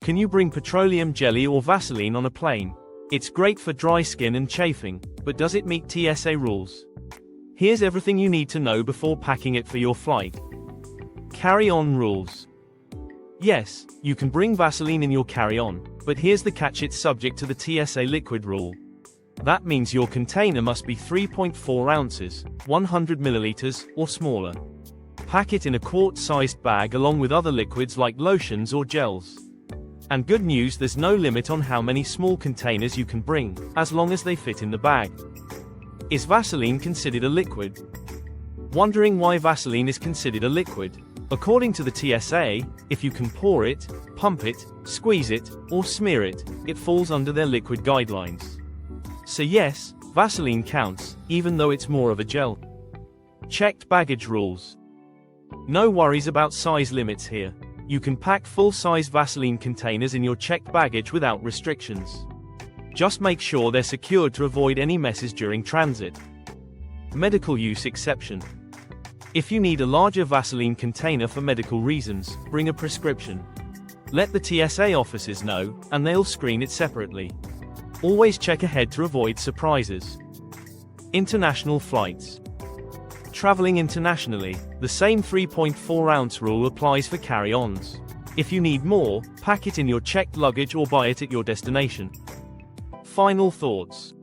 Can you bring petroleum jelly or Vaseline on a plane? It's great for dry skin and chafing, but does it meet TSA rules? Here's everything you need to know before packing it for your flight. Carry-on rules. Yes, you can bring Vaseline in your carry-on, but here's the catch: it's subject to the TSA liquid rule. That means your container must be 3.4 ounces, 100 milliliters, or smaller. Pack it in a quart-sized bag along with other liquids like lotions or gels. And good news, there's no limit on how many small containers you can bring, as long as they fit in the bag. Is Vaseline considered a liquid? Wondering why Vaseline is considered a liquid? According to the TSA, if you can pour it, pump it, squeeze it, or smear it, it falls under their liquid guidelines. So yes, Vaseline counts, even though it's more of a gel. Checked baggage rules. No worries about size limits here. You can pack full-size Vaseline containers in your checked baggage without restrictions. Just make sure they're secured to avoid any messes during transit. Medical use exception. If you need a larger Vaseline container for medical reasons, bring a prescription. Let the TSA officers know, and they'll screen it separately. Always check ahead to avoid surprises. International flights. Traveling internationally, the same 3.4-ounce rule applies for carry-ons. If you need more, pack it in your checked luggage or buy it at your destination. Final thoughts.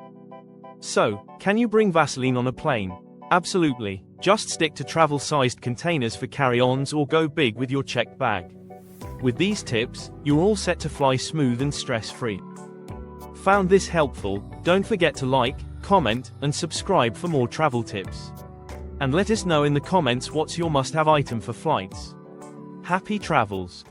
So, can you bring Vaseline on a plane? Absolutely. Just stick to travel-sized containers for carry-ons or go big with your checked bag. With these tips, you're all set to fly smooth and stress-free. Found this helpful? Don't forget to like, comment, and subscribe for more travel tips. And let us know in the comments what's your must-have item for flights. Happy travels!